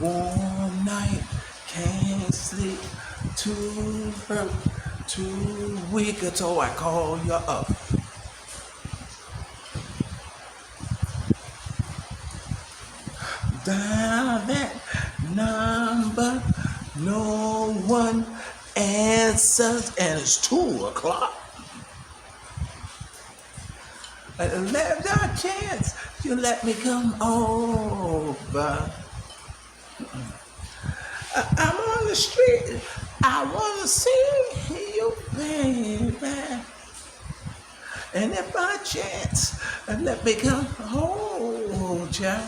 Warm night, can't sleep, too hurt, too weak, so I call you up. Dial that number, no one answers, and it's 2 o'clock. Left our chance, you let me come over. I'm on the street, I wanna see you, baby. And if by chance, let me come hold ya.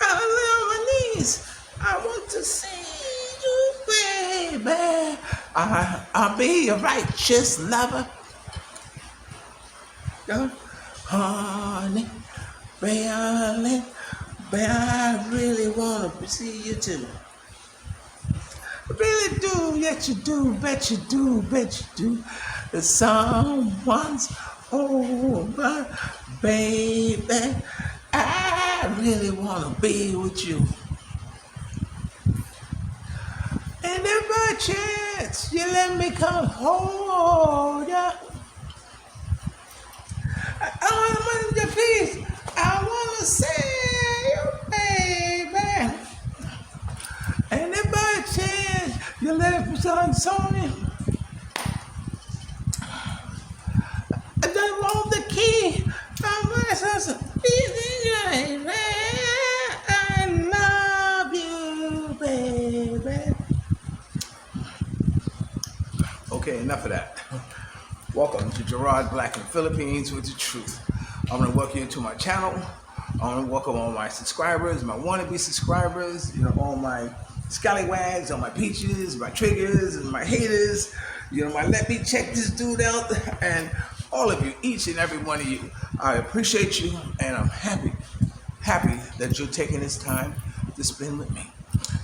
I'm on my knees, I want to see you, baby. I'll be your righteous lover. Honey, baby, I really wanna see you too. I really do, yet you do, bet you do, bet you do. That someone's over, baby. I really wanna be with you. And if by chance you let me come hold ya, I want your peace. I wanna see you, baby. And if by chance you let me Sony, I don't want the key. I love you, baby. Okay, enough of that. Welcome to Gerard Black in the Philippines with the truth. I'm going to welcome you to my channel. I want to welcome all my subscribers, my wannabe subscribers, all my scallywags, all my peaches, my triggers, and my haters, my let me check this dude out, and all of you, each and every one of you. I appreciate you, and I'm happy that you're taking this time to spend with me.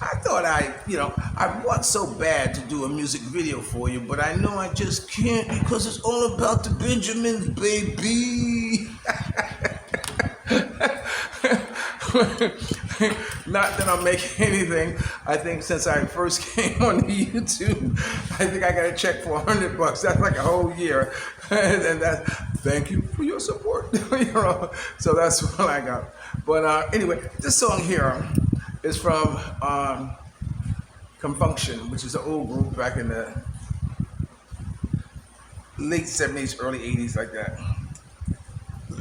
I thought I want so bad to do a music video for you, but I know I just can't because it's all about the Benjamins, baby. Not that I'm making anything. I think since I first came on YouTube, I think I got a check for $100. That's like a whole year. And that's, thank you for your support. So that's what I got. But anyway, this song here is from Confunction, which is an old group back in the late 70s, early 80s, like that.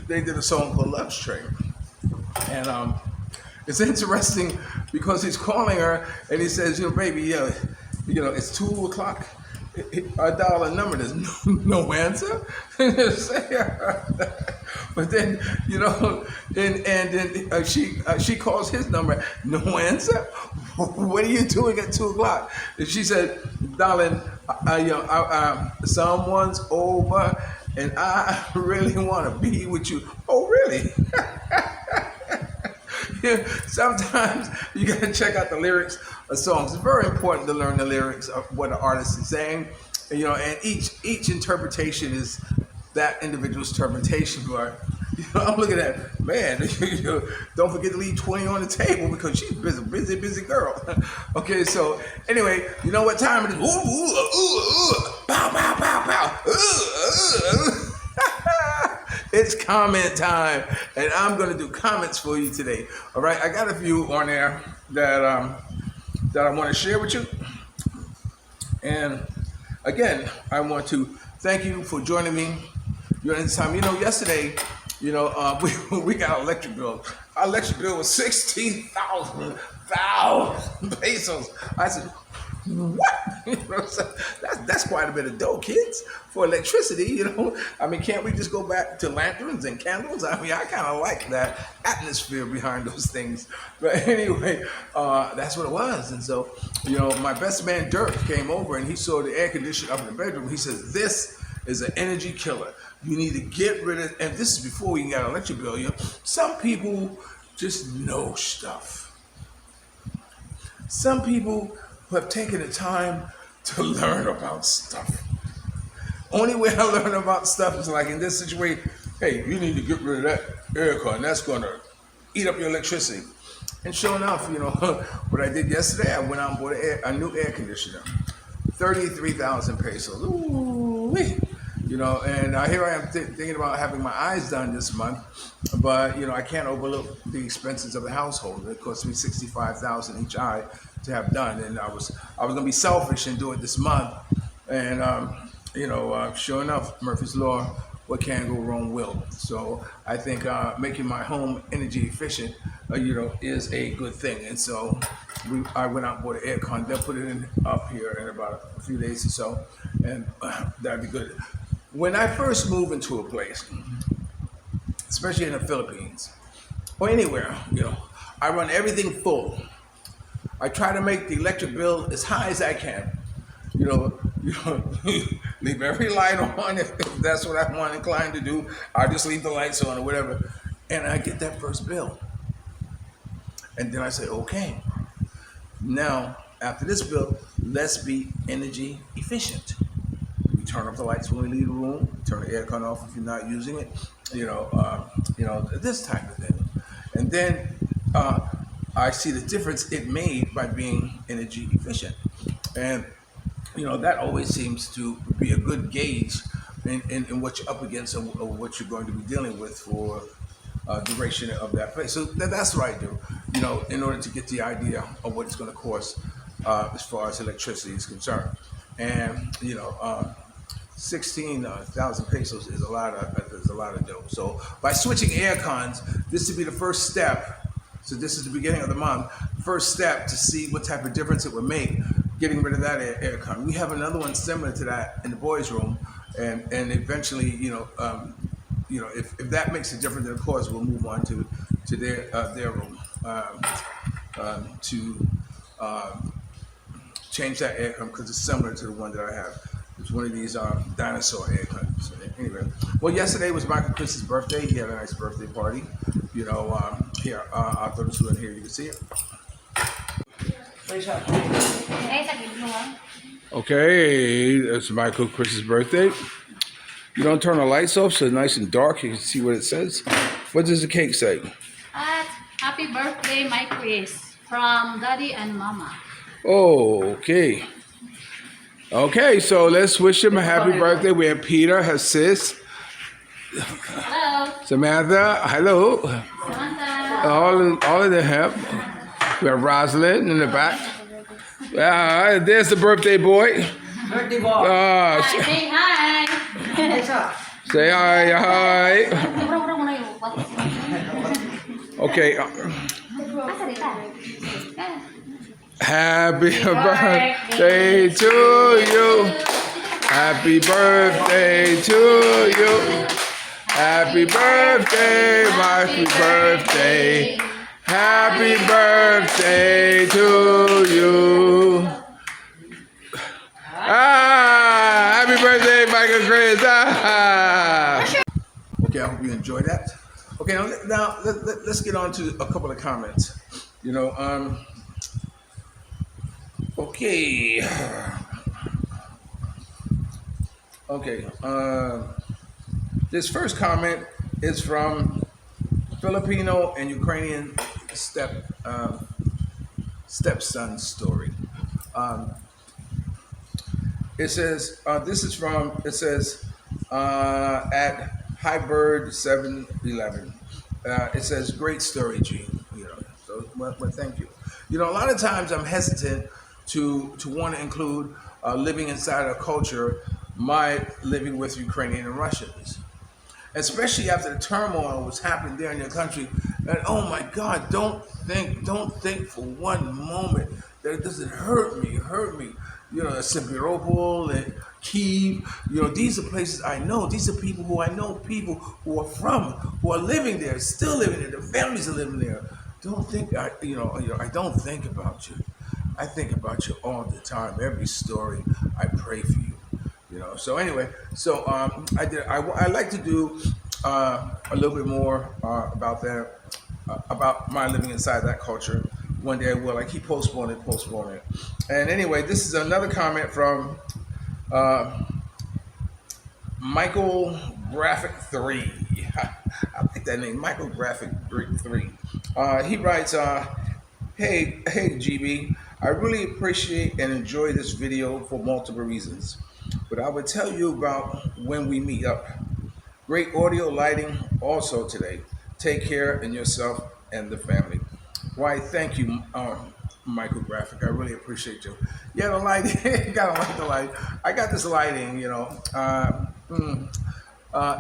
They did a song called Love Train. And it's interesting because he's calling her and he says, baby, it's 2 o'clock. I dial a number, there's no answer. But then, and then she calls his number, no answer. What are you doing at 2 o'clock? And she said, darling, someone's over and I really want to be with you. Oh, really? Sometimes you got to check out the lyrics of songs. It's very important to learn the lyrics of what the artist is saying, and each interpretation is that individual's interpretation. But I'm looking at, man, don't forget to leave 20 on the table because she's busy girl. Okay, so anyway, you know what time it is? Pow, pow, pow, pow. It's comment time, and I'm going to do comments for you today. All right, I got a few on there that I want to share with you. And again, I want to thank you for joining me during this time. Yesterday, we got an electric bill. Our electric bill was 16,000 pesos. I said, what? That's quite a bit of dough, kids, for electricity. Can't we just go back to lanterns and candles? I kind of like that atmosphere behind those things. But anyway, that's what it was. And so, my best man Dirk came over and he saw the air conditioner up in the bedroom. He says, this is an energy killer. You need to get rid of, and this is before we got an electric bill. Some people just know stuff. Some people who have taken the time to learn about stuff. Only way I learn about stuff is like in this situation, hey, you need to get rid of that aircon. That's going to eat up your electricity. And sure enough, what I did yesterday, I went out and bought a new air conditioner, 33,000 pesos. Ooh-wee. And here I am thinking about having my eyes done this month, but I can't overlook the expenses of the household. It cost me 65,000 each eye to have done, and I was gonna be selfish and do it this month, and sure enough, Murphy's Law, what can go wrong will. So I think making my home energy efficient, is a good thing, and so I went out and bought an air con. They'll put it in up here in about a few days or so, and that'd be good. When I first move into a place, especially in the Philippines or anywhere, I run everything full. I try to make the electric bill as high as I can. Leave every light on if that's what I'm inclined to do. I just leave the lights on or whatever, and I get that first bill, and then I say, okay, now after this bill, let's be energy efficient. We turn off the lights when we leave the room. Turn the aircon off if you're not using it. This type of thing, and then I see the difference it made by being energy efficient, and that always seems to be a good gauge in what you're up against or what you're going to be dealing with for duration of that place. So that's what I do, in order to get the idea of what it's going to cost as far as electricity is concerned. And 16,000 pesos is a lot of dough. So by switching air cons, this would be the first step. So this is the beginning of the month. First step to see what type of difference it would make getting rid of that air con. We have another one similar to that in the boys' room, and eventually, if that makes a difference, then of course we'll move on to their room to change that air con because it's similar to the one that I have. It's one of these dinosaur air cons. Anyway, well, yesterday was Maikris' birthday. He had a nice birthday party. Here, I'll throw this one here. You can see it. Okay, that's Maikris' birthday. You don't turn the lights off, so it's nice and dark. You can see what it says. What does the cake say? Happy birthday, Maikris, from Daddy and Mama. Oh, okay. Okay, so let's wish him a happy birthday. We have Peter, her sis. Hello. Samantha, hello. Samantha. All of them have. We have Rosalind in the back. There's the birthday boy. Birthday boy. Say hi. Say hi. Okay. Happy birthday to you. Happy birthday to you. Happy birthday, happy birthday. Happy birthday to you. Happy birthday, Maikris. Okay, I hope you enjoyed that. Okay, now let's get on to a couple of comments. Okay. Okay. This first comment is from Filipino and Ukrainian stepson story. It says at Highbird 711. It says, great story, Gene. Well, thank you. A lot of times I'm hesitant to want to include living inside a culture, my living with Ukrainian and Russians, especially after the turmoil was happening there in your country. And oh my God, don't think for one moment that it doesn't hurt me. Simferopol and Kyiv, these are places I know. These are people who I know, people who are living there, still living there. Their families are living there. Don't think I don't think about you. I think about you all the time. Every story, I pray for you. So anyway, I like to do a little bit more about that, about my living inside that culture. One day I will. I keep postponing it. And anyway, this is another comment from Michael Graphic 3. I like that name, Michael Graphic 3. He writes, Hey, GB. I really appreciate and enjoy this video for multiple reasons, but I would tell you about when we meet up. Great audio lighting also today. Take care in yourself and the family. Why, thank you, Micrographic. I really appreciate you. Yeah, the lighting. You gotta like the light. I got this lighting,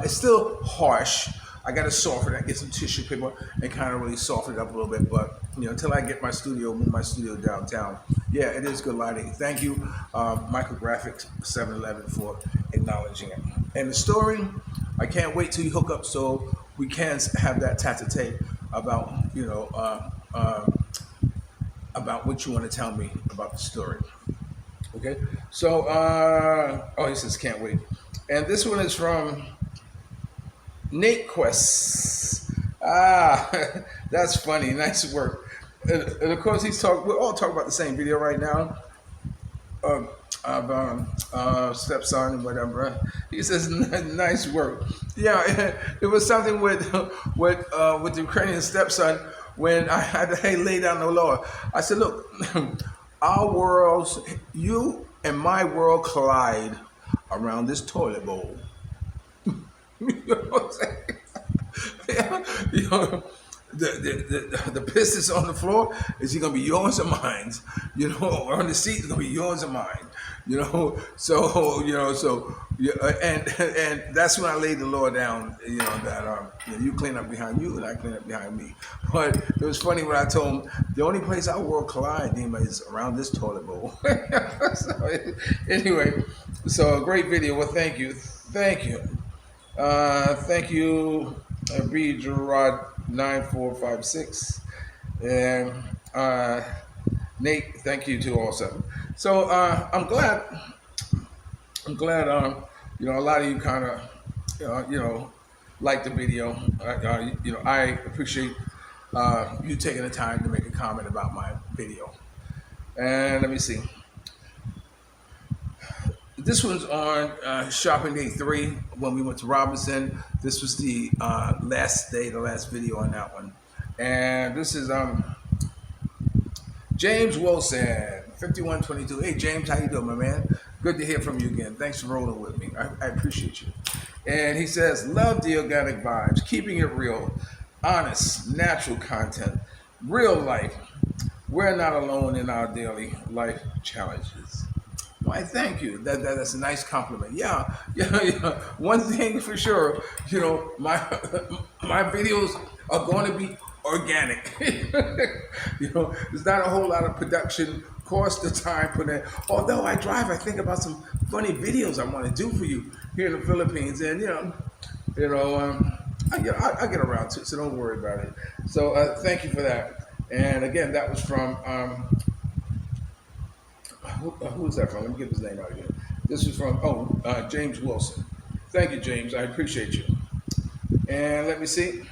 it's still harsh. I got to soften it, get some tissue paper, and kind of really soften it up a little bit. But until I get move my studio downtown. Yeah, it is good lighting. Thank you, Micrographics 711 for acknowledging it. And the story, I can't wait till you hook up so we can have that tete-a-tete about about what you want to tell me about the story. Okay, so he says can't wait, and this one is from Nate Quest. Ah, that's funny. Nice work. And of course, we're all talking about the same video right now of stepson and whatever. He says, "Nice work." Yeah, it was something with the Ukrainian stepson when I had to lay down the law. I said, "Look, our worlds, you and my world collide around this toilet bowl." You know what I'm saying? Yeah, the piss that's on the floor is he gonna be yours or mine? Or on the seat is gonna be yours or mine. And that's when I laid the law down. That you clean up behind you and I clean up behind me. But it was funny when I told him the only place our world collide, Dima, is around this toilet bowl. Anyway, so a great video. Well, thank you. Thank you, B. Gerard 9456, and Nate. Thank you too also. So I'm glad. A lot of you kind of like the video. I appreciate you taking the time to make a comment about my video. And let me see. This one's on shopping day 3 when we went to Robinson. This was the last video on that one. And this is James Wilson, 5122. Hey James, how you doing, my man? Good to hear from you again. Thanks for rolling with me. I appreciate you. And he says, love the organic vibes, keeping it real, honest, natural content, real life. We're not alone in our daily life challenges. Why, thank you. That's a nice compliment. Yeah. One thing for sure, my videos are going to be organic. There's not a whole lot of production cost the time put in. Although I think about some funny videos I want to do for you here in the Philippines, and I get around to it, so don't worry about it. So thank you for that. And again, that was from. Who is that from? Let me get his name out again. This is from James Wilson. Thank you, James. I appreciate you. And let me see.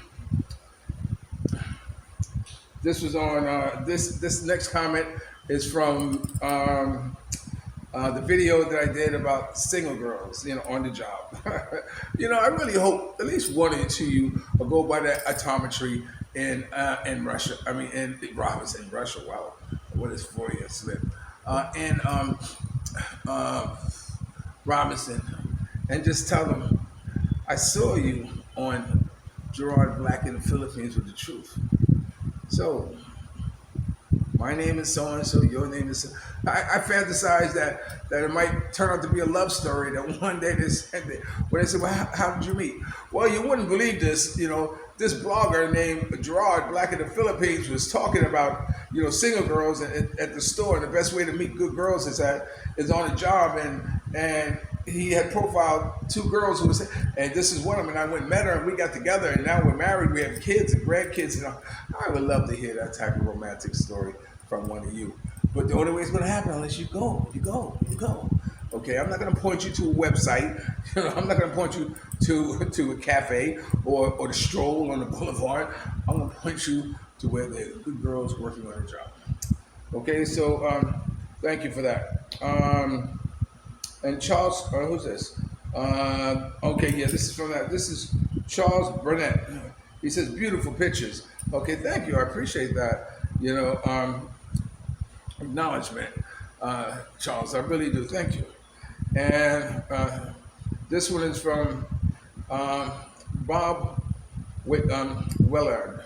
This was on this next comment is from the video that I did about single girls, on the job. I really hope at least one or two of you will go by that optometry in Russia. I mean, in Robinson, Russia. Wow, what is 4 years slip? In Robinson, and just tell them I saw you on Gerard Black in the Philippines with the truth. So my name is so and so, your name is so. I fantasize that it might turn out to be a love story. That one day when they say, "Well, how did you meet?" Well, you wouldn't believe this. This blogger named Gerard Black in the Philippines was talking about single girls at the store, and the best way to meet good girls is on a job, and he had profiled 2 girls who was, and this is one of them. And I went and met her, and we got together, and now we're married. We have kids and grandkids, and I would love to hear that type of romantic story from one of you. But the only way it's going to happen unless you go. Okay, I'm not going to point you to a website. I'm not going to point you to a cafe or the stroll on the boulevard. I'm going to point you to where the good girls working on a job. Okay, so thank you for that. And Charles, who's this? Okay, yeah, this is from that. This is Charles Burnett. He says beautiful pictures. Okay, thank you. I appreciate that. you know, acknowledgement, Charles. I really do. Thank you. And this one is from um, Bob Willard.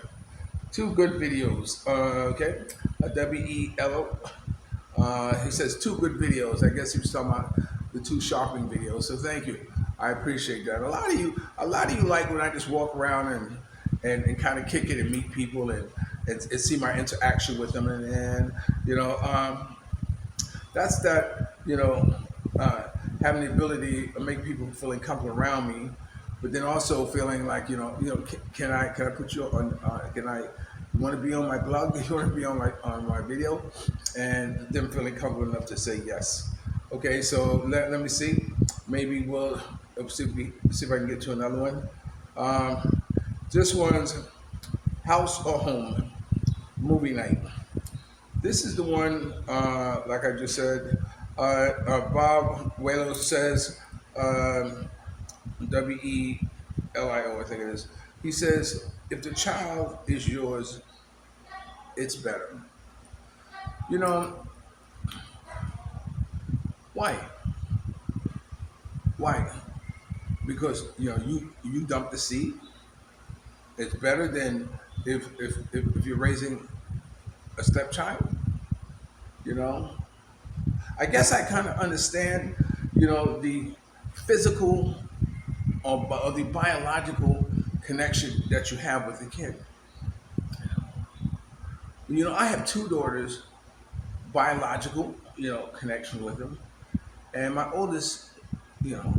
Two good videos. Okay, WELO. He says two good videos. I guess he was talking about the two shopping videos. So thank you. I appreciate that. A lot of you like when I just walk around and kind of kick it and meet people and see my interaction with them and you know that's that uh, having the ability to make people feeling comfortable around me, but then also feeling like can I put you on can I you want to be on my blog? You want to be on my video, and them feeling comfortable enough to say yes. Okay, so let me see. Maybe we'll see if I can get to another one. Um, this one's house or home movie night. This is the one, like I just said, Bob Welo says, WELIO, I think it is. He says, if the child is yours, it's better. You know, why? Why? Because you dump the seed. It's better than if you're raising a stepchild. You know, I guess I kind of understand, the physical or the biological connection that you have with the kid. I have two daughters, biological, connection with them, and my oldest, you know,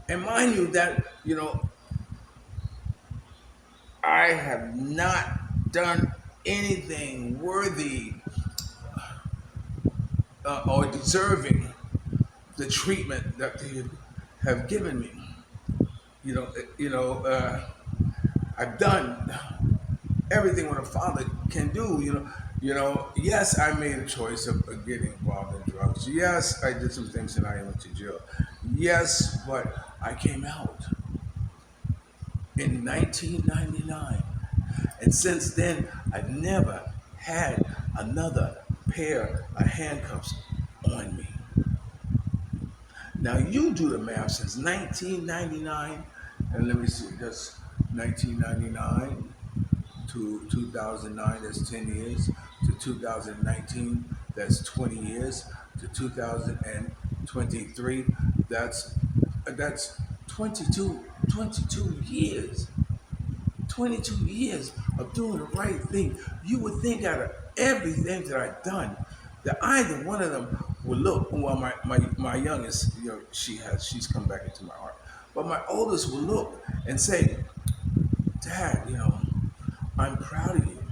and mind you that, I have not done anything worthy or deserving the treatment that they have given me. You know, you know, uh, I've done everything what a father can do. Yes, I made a choice of getting involved in drugs. Yes, I did some things and I went to jail. Yes, but I came out in 1999, and since then I've never had another pair of handcuffs on me. Now you do the math since 1999, and let me see, that's 1999 to 2009, that's 10 years, to 2019, that's 20 years, to 2023, that's 22 years. 22 years of doing the right thing. You would think out of everything that I've done, that either one of them would look, well, my youngest, she's come back into my heart. But my oldest will look and say, Dad, I'm proud of you.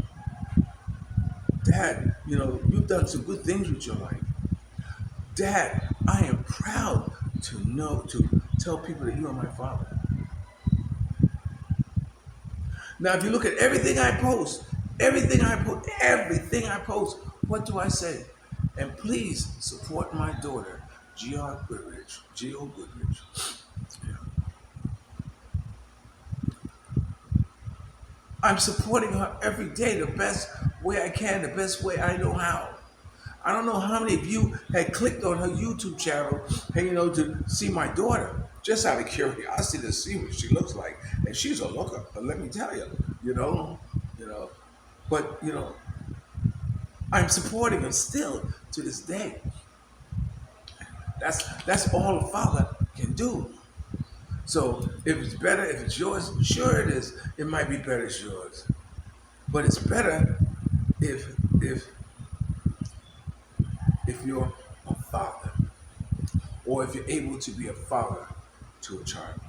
Dad, you've done some good things with your life. Dad, I am proud to tell people that you are my father. Now, if you look at everything I post, what do I say? And please support my daughter, Gio Goodrich. I'm supporting her every day the best way I can, the best way I know how. I don't know how many of you had clicked on her YouTube channel, to see my daughter, just out of curiosity to see what she looks like. And she's a looker, but let me tell you, you know. But I'm supporting her still to this day. That's all a father can do. So if it's better, if it's yours, sure it is. It might be better as yours, but it's better if if if you're a father, or if you're able to be a father to a child.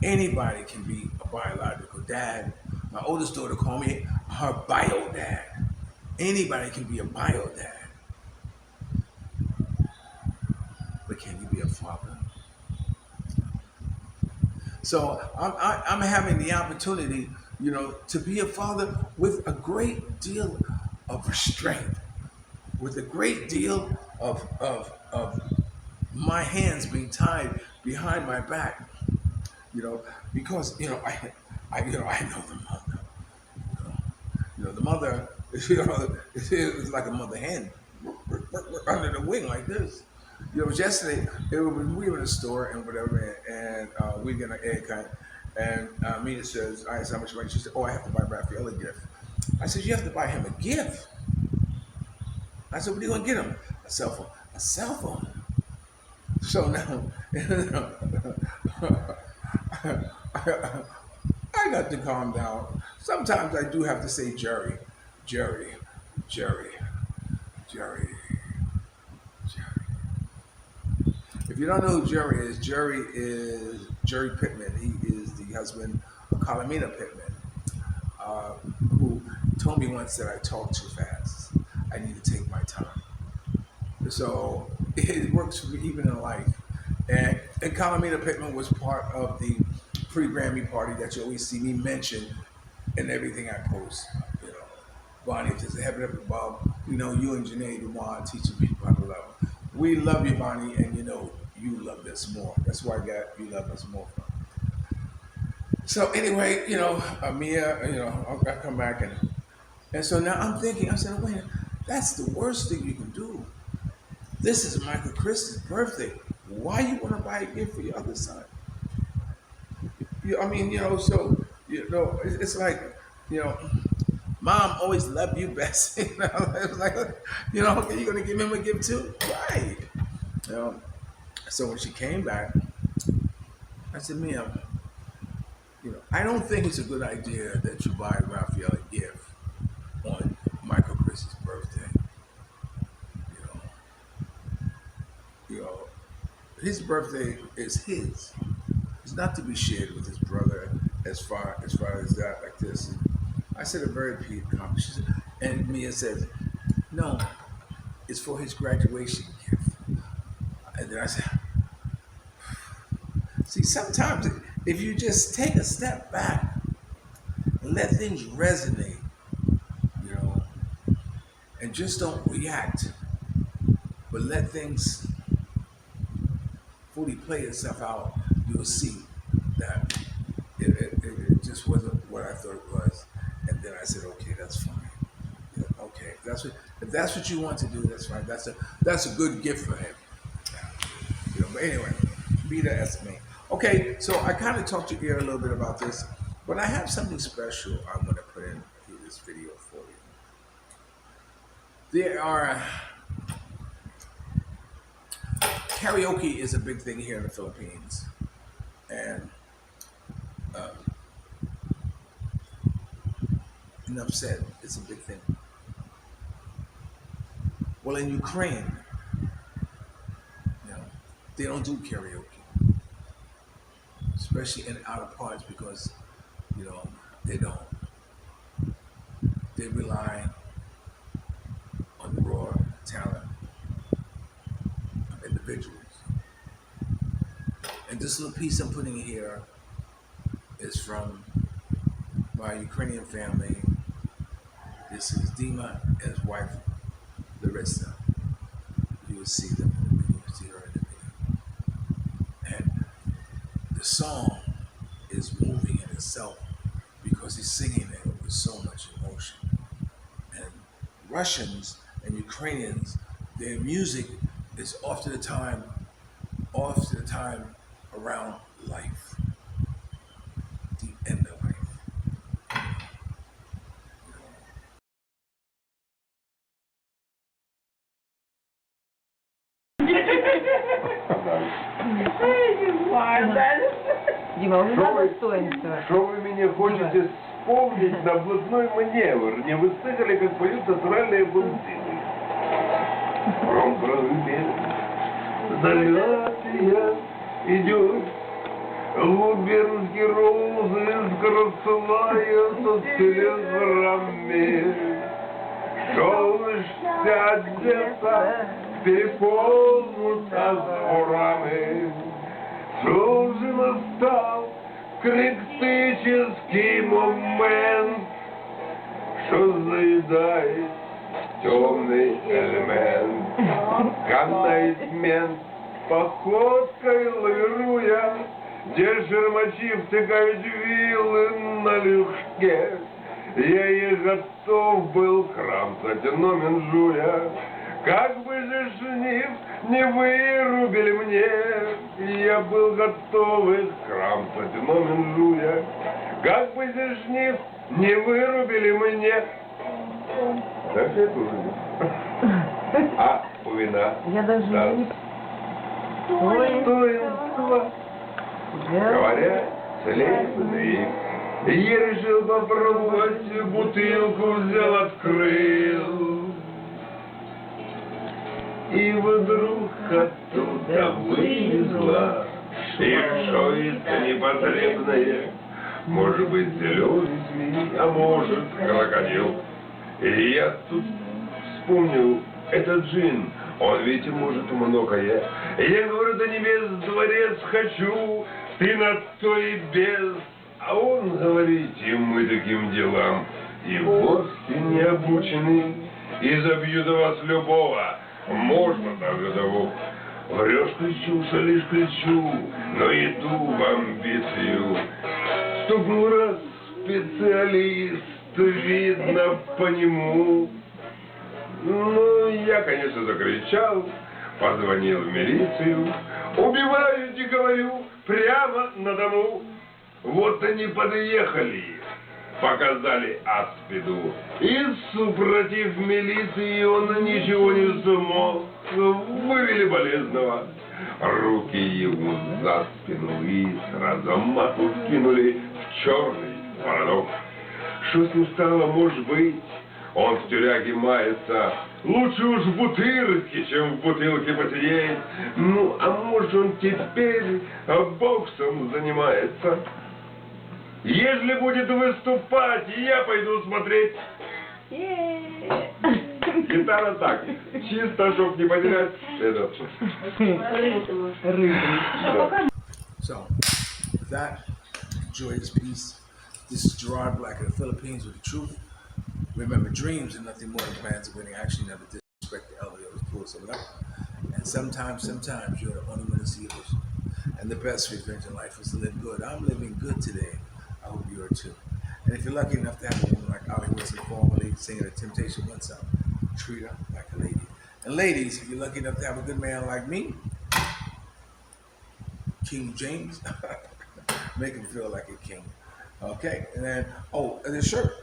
Anybody can be a biological dad. My oldest daughter called me her bio dad. Anybody can be a bio dad, but can you be a father? So I'm having the opportunity, to be a father with a great deal of restraint, with a great deal of my hands being tied behind my back, because I know the mother. the mother, it was like a mother hen under the wing like this. It was yesterday. We were in a store and whatever, and we get an egg hunt. And Mina says, "I asked how much money." She said, "Oh, I have to buy Raphael a gift." I said, "You have to buy him a gift." I said, "What are you gonna get him?" A cell phone. A cell phone. So now, I got to calm down. Sometimes I do have to say Jerry, Jerry, Jerry, Jerry, Jerry. If you don't know who Jerry is Jerry Pittman. He is the husband of Carmina Pittman, who told me once that I talk too fast. I need to take my time. So it works for me even in life. And Carmina Pittman was part of the pre-Grammy party that you always see me mention in everything I post. You know, Bonnie, if there's a heaven up above, you know you and Janae Dumont teaching people how to love. We love you, Bonnie, and you know you love us more. That's why I got you love us more from. So anyway, Mia, I come back and so now I'm thinking, I said, wait, that's the worst thing you can do. This is Michael Chris's birthday. Why you want to buy a gift for your other son? It's like, Mom always loved you best. It's like, okay, you're gonna give him a gift too, right? So when she came back, I said, Mia, I don't think it's a good idea that you buy Raphael a gift on Michael Chris's birthday. You know, his birthday is his. It's not to be shared with his brother as far as that like this. I said a very accomplished, and Mia said, no, it's for his graduation gift. And then I said, see, sometimes if you just take a step back and let things resonate, and just don't react, but let things fully play itself out, you'll see that it just wasn't what I thought it was. And then I said, okay, that's fine. Yeah, okay, if that's what you want to do, that's fine. That's a good gift for him. But anyway, be that as it may. Okay, so I kind of talked to you here a little bit about this, but I have something special I'm going to put in this video for you. Karaoke is a big thing here in the Philippines, and enough said, it's a big thing. Well, in Ukraine, they don't do karaoke, especially in outer parts, because they don't. They rely on the raw talent of individuals. And this little piece I'm putting here is from my Ukrainian family. This is Dima and his wife, Larissa. You will see them in the video, see her in the video. And the song is moving in itself because he's singing it with so much emotion. And Russians and Ukrainians, their music is often the time around life, the end of life. Что вы меня хотите вспомнить на блатной маневр? Не вы слышали, как поют натуральные бунтины? Далекие идет губернские розы, красаваются телеграмме. Солнышко где-то переполнуто зворами. Уже настал критический момент, что заедает темный элемент. Контейнмент походкой лавируя, где жермачи втыкают вилы налегке. Я и готов был крамсать, но менжуя. Как бы же жнив не вырубили мне, я был готов их крамсать, но менжуя. Как бы же жнив не вырубили мне. Так я тоже. А у вина? Я даже Да. не... Достоинство. Говорят, слепный. Я решил попробовать, бутылку взял, открыл. И вдруг оттуда вылезла, и что это непотребное, может быть, зеленый змей, а может, крокодил. И я тут вспомнил, этот джин, он ведь может многое. Я говорю, до небес дворец хочу, ты на то и без. А он говорит, и мы таким делам и вовсе не обучены, и забьют вас любого, можно даже того. Врешь, кричуша, лишь кричу, но иду в амбицию. Стукнул раз специалист, видно по нему. Ну, я, конечно, закричал, позвонил в милицию. Убивают, и говорю, прямо на дому. Вот они подъехали, показали аспиду. И, супротив милиции, он ничего не смог. Вывели болезного. Руки ему за спину и сразу мату кинули в черный парадокс. Что с ним стало, может быть? Он в тюряге мается. Лучше уж в бутырке, чем в бутылке посидеть. Ну, а может, он теперь боксом занимается? Если будет выступать, я пойду смотреть. Гитара так, чисто, чтоб не потерять этот. So, with that, enjoy this piece. This is Gerard, Black of the Philippines, with the truth. Remember, dreams are nothing more than plans of winning. Actually, never disrespect the elder, always pull someone up. And sometimes you're the only one to see a vision. And the best revenge in life is to live good. I'm living good today. I hope you are too. And if you're lucky enough to have a woman like Ali Wilson, formerly singing a Temptation One Song, treat her like a lady. And ladies, if you're lucky enough to have a good man like me, King James, make him feel like a king. Okay, and then the shirt.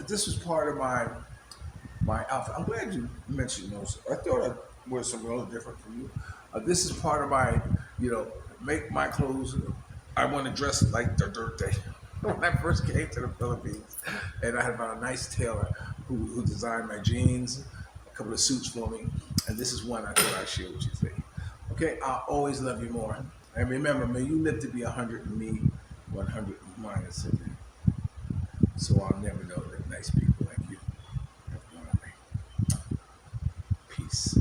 This was part of my outfit. I'm glad you mentioned those. I thought I'd wear something a little different from you. This is part of my, make my clothes. I want to dress like the dirt day. When I first came to the Philippines, and I had found a nice tailor who designed my jeans, a couple of suits for me, and this is one I thought I'd share with you today. Okay, I'll always love you more. And remember, may you live to be 100 and me 100 minus it. So I'll never know that nice people like you have gone away. Peace.